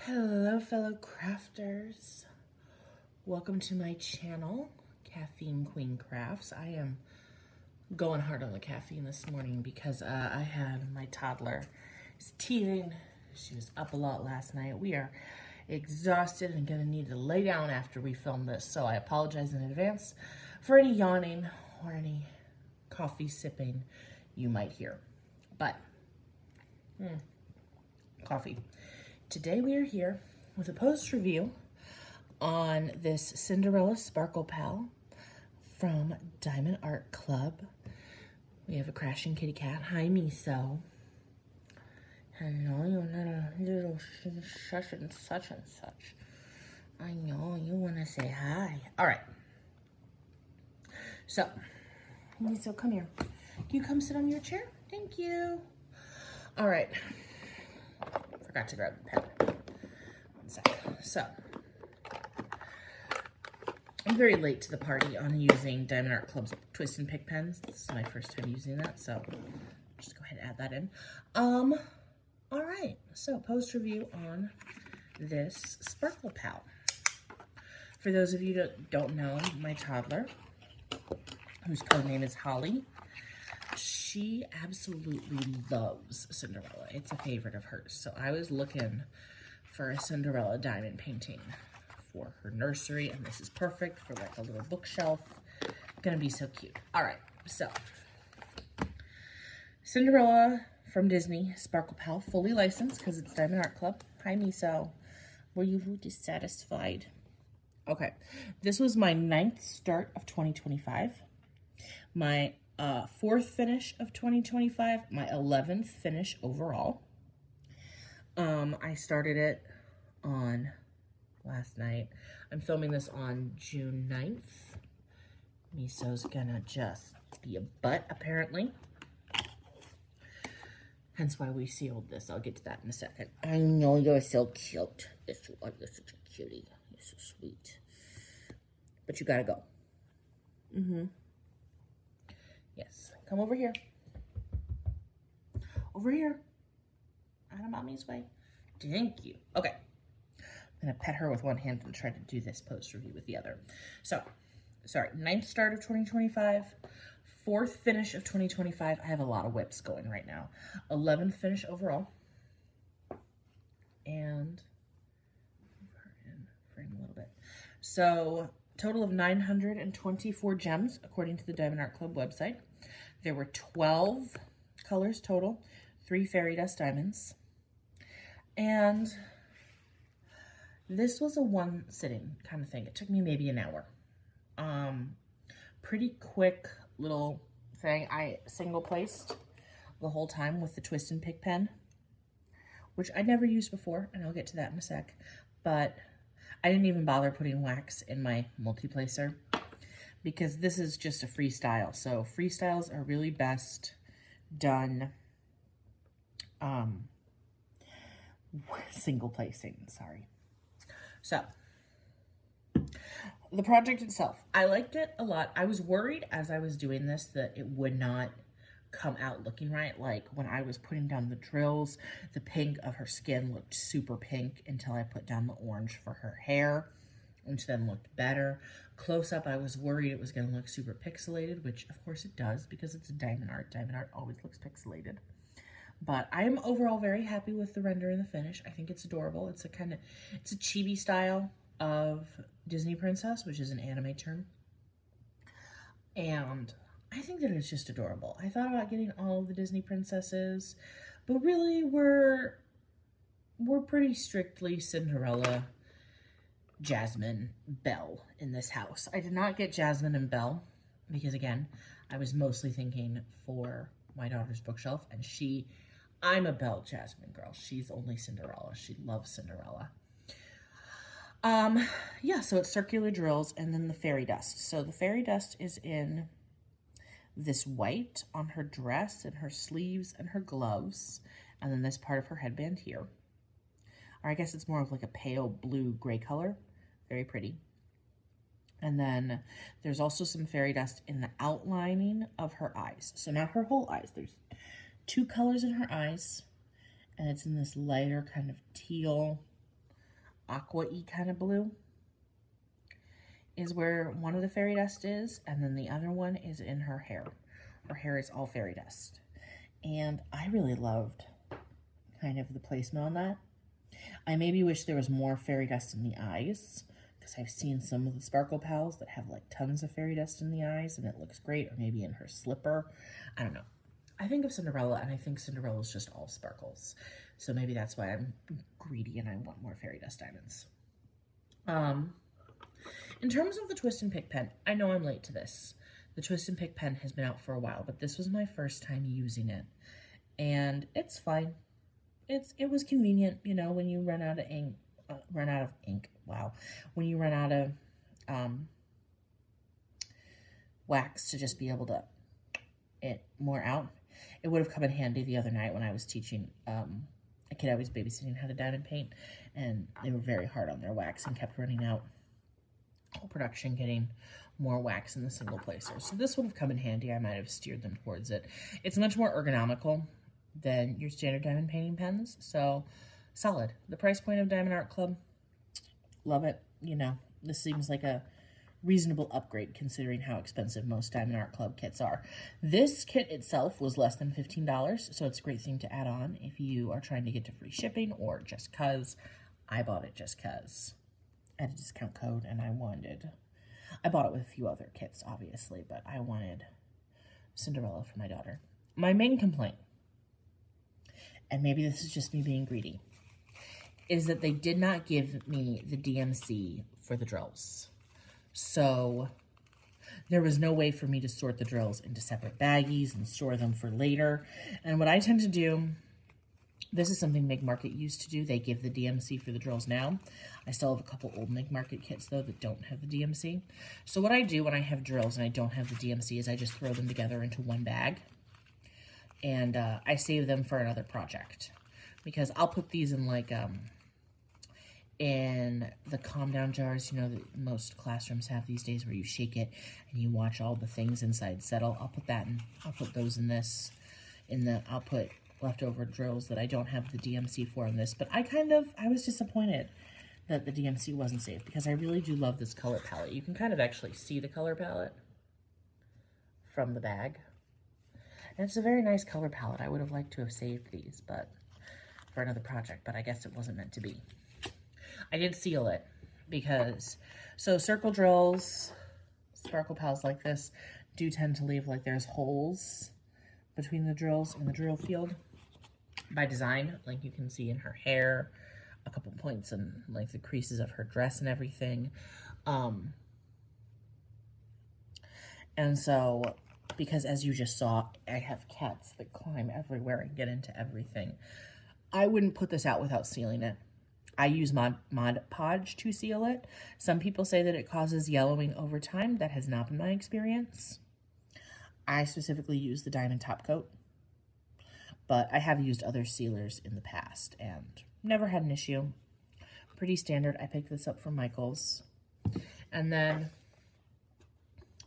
Hello fellow crafters, welcome to my channel, Caffeine Queen Crafts. I am going hard on the caffeine this morning because I had my toddler is teething. She was up a lot last night. We are exhausted and gonna need to lay down after we film this, so I apologize in advance for any yawning or any coffee sipping you might hear. But coffee. Today we are here with a post review on this Cinderella Sparkle Pal from Diamond Art Club. We have a crashing kitty cat. Hi, Miso. Hello, you're not a little such and such and such. I know, you want to say hi. All right. So, Miso, come here. Can you come sit on your chair? Thank you. All right. Forgot to grab the pen. One sec. So, I'm very late to the party on using Diamond Art Club's twist and pick pens. This is my first time using that, so just go ahead and add that in. All right, so post review on this Sparkle Pal. For those of you that don't know, my toddler, whose code name is Holly, she absolutely loves Cinderella. It's a favorite of hers. So I was looking for a Cinderella diamond painting for her nursery, and this is perfect for like a little bookshelf. Gonna be so cute. All right, so Cinderella from Disney, Sparkle Pal, fully licensed because it's Diamond Art Club. Hi, Miso. Were you dissatisfied? Okay, this was my 9th start of 2025. My 4th finish of 2025, my 11th finish overall. I started it on last night. I'm filming this on June 9th. Miso's gonna just be a butt, apparently. Hence why we sealed this. I'll get to that in a second. I know you're so cute. Yes, you are. You're such a cutie. You're so sweet. But you gotta go. Yes, come over here. Over here. Out of mommy's way. Thank you. Okay. I'm going to pet her with one hand and try to do this post review with the other. So, sorry, 9th start of 2025, 4th finish of 2025. I have a lot of whips going right now. 11th finish overall. And move her in frame a little bit. So, total of 924 gems, according to the Diamond Art Club website. There were 12 colors total, 3 fairy dust diamonds. And this was a one sitting kind of thing. It took me maybe an hour. Pretty quick little thing. I single placed the whole time with the twist and pick pen, which I never used before, and I'll get to that in a sec. But I didn't even bother putting wax in my multi-placer because this is just a freestyle. So freestyles are really best done single placing, sorry. So the project itself, I liked it a lot. I was worried as I was doing this that it would not come out looking right. Like when I was putting down the drills, the pink of her skin looked super pink until I put down the orange for her hair, which then looked better. Close up, I was worried it was going to look super pixelated, which of course it does because it's a Diamond Art. Diamond Art always looks pixelated. But I am overall very happy with the render and the finish. I think it's adorable. It's a Chibi style of Disney princess, which is an anime term. And I think that it's just adorable. I thought about getting all of the Disney princesses, but really we're pretty strictly Cinderella, Jasmine, Belle in this house. I did not get Jasmine and Belle because, again, I was mostly thinking for my daughter's bookshelf, and she I'm a Belle Jasmine girl. She's only Cinderella. She loves Cinderella. Yeah, so it's circular drills and then the fairy dust. So the fairy dust is in this white on her dress and her sleeves and her gloves, and then this part of her headband here. Or I guess it's more of like a pale blue gray color. Very pretty. And then there's also some fairy dust in the outlining of her eyes. So not her whole eyes. There's 2 colors in her eyes, and it's in this lighter kind of teal, aqua-y kind of blue is where one of the fairy dust is, and then the other one is in her hair. Her hair is all fairy dust. And I really loved kind of the placement on that. I maybe wish there was more fairy dust in the eyes, because I've seen some of the Sparkle Pals that have like tons of fairy dust in the eyes and it looks great, or maybe in her slipper. I don't know. I think of Cinderella and I think Cinderella is just all sparkles. So maybe that's why I'm greedy and I want more fairy dust diamonds. In terms of the Twist and Pick pen, I know I'm late to this. The Twist and Pick pen has been out for a while, but this was my first time using it. And it's fine. It was convenient, you know, when you run out of ink. Wow. When you run out of wax to just be able to it more out. It would have come in handy the other night when I was teaching a kid I was babysitting how to diamond paint, and they were very hard on their wax and kept running out. Whole production getting more wax in the single placer. So this would have come in handy. I might have steered them towards it. It's much more ergonomical than your standard diamond painting pens. So solid. The price point of Diamond Art Club, love it. You know, this seems like a reasonable upgrade considering how expensive most Diamond Art Club kits are. This kit itself was less than $15, so it's a great thing to add on if you are trying to get to free shipping or just cuz. I bought it just cuz. I had a discount code and I bought it with a few other kits, obviously, but I wanted Cinderella for my daughter. My main complaint, and maybe this is just me being greedy, is that they did not give me the DMC for the drills. So there was no way for me to sort the drills into separate baggies and store them for later. And what I tend to do, this is something Meg Market used to do. They give the DMC for the drills now. I still have a couple old Meg Market kits, though, that don't have the DMC. So what I do when I have drills and I don't have the DMC is I just throw them together into one bag. And I save them for another project. Because I'll put these in, like, in the calm down jars, you know, that most classrooms have these days where you shake it and you watch all the things inside settle. I'll put that in, I'll put those in this, I'll put leftover drills that I don't have the DMC for in this, but I was disappointed that the DMC wasn't saved because I really do love this color palette. You can kind of actually see the color palette from the bag. And it's a very nice color palette. I would have liked to have saved these, but for another project, but I guess it wasn't meant to be. I did seal it because, so circle drills, Sparkle Pals like this do tend to leave like there's holes between the drills in the drill field by design, like you can see in her hair, a couple points in like the creases of her dress and everything. And so, because as you just saw, I have cats that climb everywhere and get into everything, I wouldn't put this out without sealing it. I use Mod Podge to seal it. Some people say that it causes yellowing over time. That has not been my experience. I specifically use the Diamond Top Coat, but I have used other sealers in the past and never had an issue. Pretty standard. I picked this up from Michael's. And then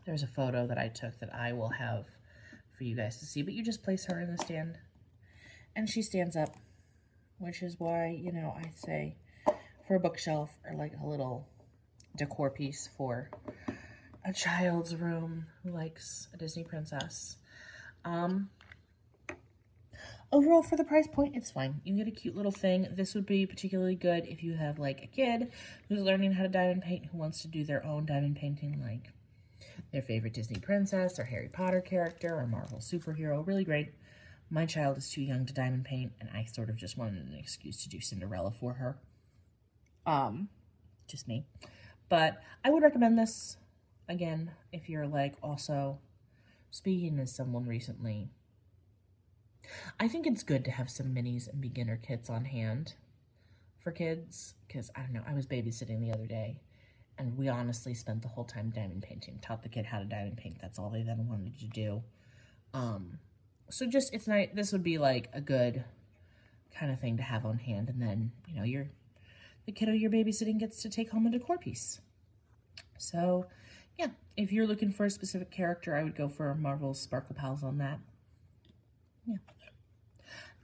there's a photo that I took that I will have for you guys to see, but you just place her in the stand and she stands up, which is why, you know, I say for a bookshelf or like a little decor piece for a child's room who likes a Disney princess. Overall, for the price point, it's fine. You can get a cute little thing. This would be particularly good if you have like a kid who's learning how to diamond paint, who wants to do their own diamond painting, like their favorite Disney princess or Harry Potter character or Marvel superhero. Really great. My child is too young to diamond paint, and I sort of just wanted an excuse to do Cinderella for her. Just me. But I would recommend this, again, if you're like also speaking as someone recently I think it's good to have some minis and beginner kits on hand for kids, because I don't know, I was babysitting the other day and we honestly spent the whole time diamond painting, taught the kid how to diamond paint. That's all they then wanted to do. So just, it's nice. This would be like a good kind of thing to have on hand. And then, you know, the kiddo you're babysitting gets to take home a decor piece. So yeah, if you're looking for a specific character, I would go for Marvel's Sparkle Pals on that. Yeah.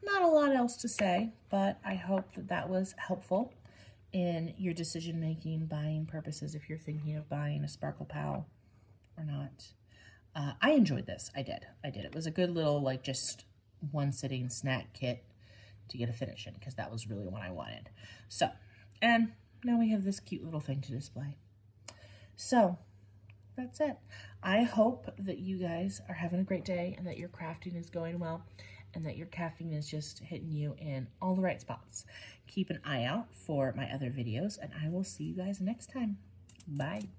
Not a lot else to say, but I hope that that was helpful in your decision-making, buying purposes, if you're thinking of buying a Sparkle Pal or not. I enjoyed this. I did. It was a good little, like, just one-sitting snack kit to get a finish in, because that was really what I wanted. So, and now we have this cute little thing to display. So, that's it. I hope that you guys are having a great day and that your crafting is going well and that your caffeine is just hitting you in all the right spots. Keep an eye out for my other videos, and I will see you guys next time. Bye.